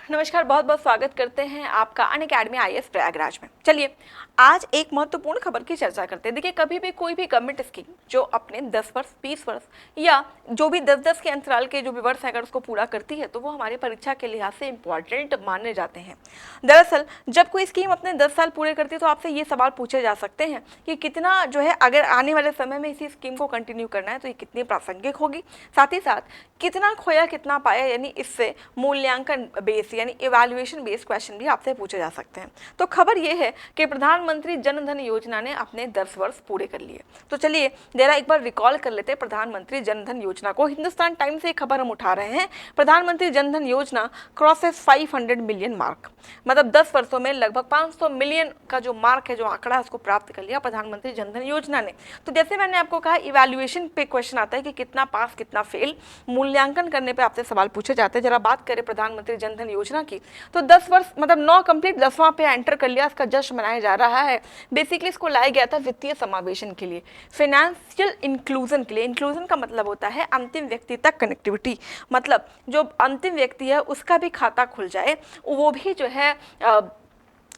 नमस्कार, बहुत बहुत स्वागत करते हैं आपका अनअकैडमी आईएएस प्रयागराज में। चलिए आज एक महत्वपूर्ण खबर की चर्चा करते हैं। देखिए, कभी भी कोई भी गवर्नमेंट स्कीम जो अपने 10 वर्ष 20 वर्ष या जो भी 10-10 के अंतराल के जो भी वर्ष अगर उसको पूरा करती है तो वो हमारी परीक्षा के लिहाज से इंपॉर्टेंट माने जाते हैं। दरअसल जब कोई स्कीम अपने 10 साल पूरे करती है तो आपसे ये सवाल पूछे जा सकते हैं कि कितना जो है अगर आने वाले समय में इसी स्कीम को कंटिन्यू करना है तो ये कितनी प्रासंगिक होगी, साथ ही साथ कितना खोया कितना पाया, यानी इससे मूल्यांकन बेस यानी इवैल्यूएशन बेस्ड क्वेश्चन भी आपसे पूछे जा सकते हैं। तो खबर यह है कि प्रधानमंत्री जन धन योजना ने अपने 10 वर्ष पूरे कर लिए। तो चलिए जरा एक बार रिकॉल कर लेते हैं प्रधानमंत्री जन धन योजना को। हिंदुस्तान टाइम्स से खबर हम उठा रहे हैं, प्रधानमंत्री जन धन योजना क्रॉसेस 500 मिलियन मार्क, मतलब 10 वर्षों में लगभग 500 मिलियन का जो मार्क है, जो आंकड़ा उसको प्राप्त कर लिया प्रधानमंत्री जन धन योजना ने। तो जैसे मैंने आपको कहा, इवैल्यूएशन पे क्वेश्चन आता है कि कितना पास कितना फेल, मूल्यांकन करने पे आपसे सवाल पूछे जाते हैं। जरा बात करें प्रधानमंत्री जन धन योजना की, तो 10 वर्ष मतलब 9 कंप्लीट 10वां पे एंटर कर लिया, इसका जश्न मनाया जा रहा है। बेसिकली इसको लाया गया था वित्तीय समावेशन के लिए, फाइनेंशियल इंक्लूजन के लिए। इंक्लूजन का मतलब होता है अंतिम व्यक्ति तक कनेक्टिविटी, मतलब जो अंतिम व्यक्ति है उसका भी खाता खुल जाए, वो भी जो है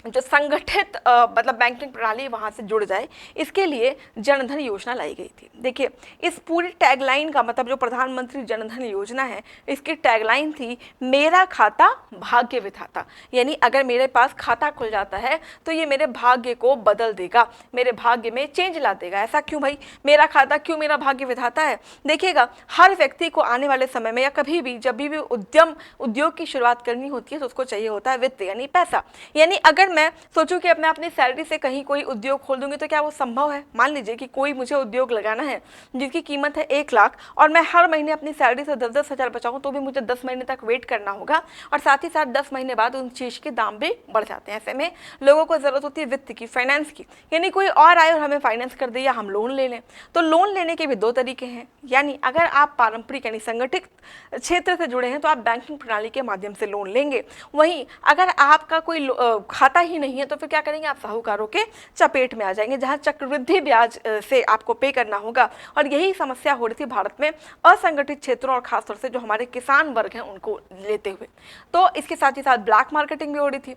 जो संगठित मतलब बैंकिंग प्रणाली वहाँ से जुड़ जाए, इसके लिए जनधन योजना लाई गई थी। देखिए, इस पूरी टैगलाइन का मतलब जो प्रधानमंत्री जनधन योजना है, इसकी टैगलाइन थी मेरा खाता भाग्य विधाता, यानी अगर मेरे पास खाता खुल जाता है तो ये मेरे भाग्य को बदल देगा, मेरे भाग्य में चेंज ला देगा। ऐसा क्यों भाई, मेरा खाता क्यों मेरा भाग्य विधाता है? देखिएगा, हर व्यक्ति को आने वाले समय में या कभी भी जब भी उद्योग की शुरुआत करनी होती है तो उसको चाहिए होता है वित्त यानी पैसा। यानी अगर मैं सोचूं कि मैं अपनी सैलरी से कहीं कोई उद्योग खोल दूंगी तो क्या वो संभव है? मान लीजिए कि कोई मुझे उद्योग लगाना है जिसकी कीमत है 1 लाख और मैं हर महीने अपनी सैलरी से 10-10 हज़ार बचाऊं तो भी मुझे 10 महीने तक वेट करना होगा, और साथ ही साथ 10 महीने बाद उन चीज़ के दाम भी बढ़ जाते हैं। ऐसे में लोगों को ज़रूरत होती है वित्त की, फाइनेंस की, यानी कोई और आए और हमें फाइनेंस कर दे या हम लोन ले लें। तो लोन लेने के भी 2 तरीके हैं, यानी अगर आप पारंपरिक यानी संगठित क्षेत्र से जुड़े हैं तो आप बैंकिंग प्रणाली के माध्यम से लोन लेंगे। वहीं अगर आपका कोई खाता ही नहीं है तो फिर क्या करेंगे, आप साहूकारों के चपेट में आ जाएंगे, जहां चक्रवृद्धि ब्याज से आपको पे करना होगा। और यही समस्या हो रही थी भारत में असंगठित क्षेत्रों और खासतौर से जो हमारे किसान वर्ग हैं उनको लेते हुए। तो इसके साथ ही साथ ब्लैक मार्केटिंग भी हो रही थी।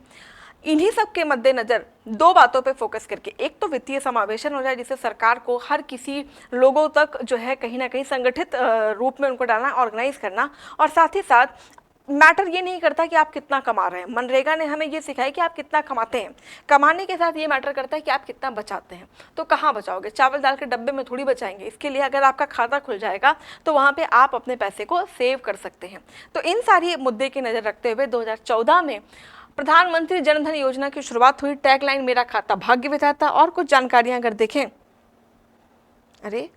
इन्हीं सब के मद्देनजर 2 बातों पे फोकस करके, एक तो वित्तीय समावेशन हो जाए जिससे सरकार को हर किसी लोगों तक जो है कहीं ना कहीं संगठित रूप में उनको डालना, ऑर्गेनाइज करना, और साथ ही साथ मैटर ये नहीं करता कि आप कितना कमा रहे हैं। मनरेगा ने हमें ये सिखाया कि आप कितना कमाते हैं, कमाने के साथ ये मैटर करता है कि आप कितना बचाते हैं। तो कहाँ बचाओगे? चावल दाल के डब्बे में थोड़ी बचाएंगे। इसके लिए अगर आपका खाता खुल जाएगा तो वहाँ पे आप अपने पैसे को सेव कर सकते हैं। तो इन सारी मुद्दे की नज़र रखते हुए 2014 में प्रधानमंत्री जन धन योजना की शुरुआत हुई। टैगलाइन मेरा खाता भाग्य विधाता। और कुछ जानकारियाँ अगर देखें, अरे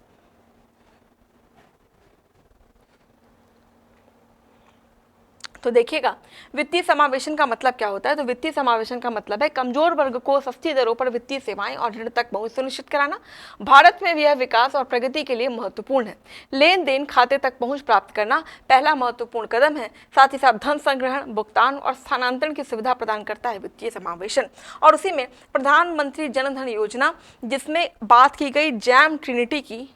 तो देखिएगा, वित्तीय समावेशन का मतलब क्या होता है? तो वित्तीय समावेशन का मतलब है कमजोर वर्ग को सस्ती दरों पर वित्तीय सेवाएं और ऋण तक पहुंच सुनिश्चित कराना। भारत में यह विकास और प्रगति के लिए महत्वपूर्ण है। लेन देन खाते तक पहुंच प्राप्त करना पहला महत्वपूर्ण कदम है। साथ ही साथ धन संग्रहण, भुगतान और स्थानांतरण की सुविधा प्रदान करता है वित्तीय समावेशन। और उसी में प्रधानमंत्री जन धन योजना, जिसमें बात की गई जैम ट्रिनिटी की,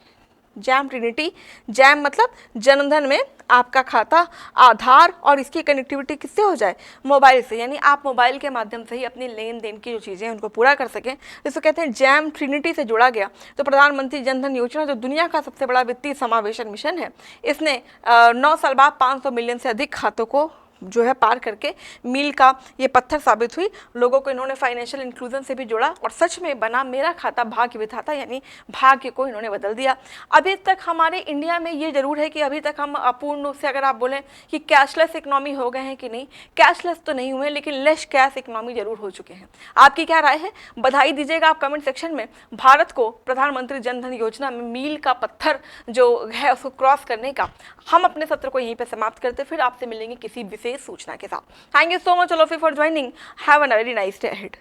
जैम मतलब जनधन में आपका खाता, आधार और इसकी कनेक्टिविटी किससे हो जाए? मोबाइल से, यानी आप मोबाइल के माध्यम से ही अपनी लेन देन की जो चीज़ें हैं उनको पूरा कर सकें, जिसको कहते हैं जैम ट्रिनिटी से जोड़ा गया। तो प्रधानमंत्री जन धन योजना जो दुनिया का सबसे बड़ा वित्तीय समावेशन मिशन है, इसने 9 साल बाद 500 मिलियन से अधिक खातों को जो है पार करके मील का ये पत्थर साबित हुई। लोगों को इन्होंने फाइनेंशियल इंक्लूजन से भी जोड़ा और सच में बना मेरा खाता भाग्य विधाता, यानी भाग्य को इन्होंने बदल दिया। अभी तक हमारे इंडिया में ये जरूर है कि अभी तक हम अपूर्ण रूप से अगर आप बोलें कि कैशलेस इकोनॉमी हो गए हैं कि नहीं, कैशलेस तो नहीं हुए लेकिन लेस कैश इकोनॉमी जरूर हो चुके हैं। आपकी क्या राय है? बधाई दीजिएगा आप कमेंट सेक्शन में। भारत को प्रधानमंत्री जन धन योजना में मील का पत्थर जो है उसको क्रॉस करने का। हम अपने सत्र को यहीं पर समाप्त करते, फिर आपसे मिलेंगे किसी विशेष सूचना के साथ। Thank you so much all of you for joining. Have a very nice day ahead.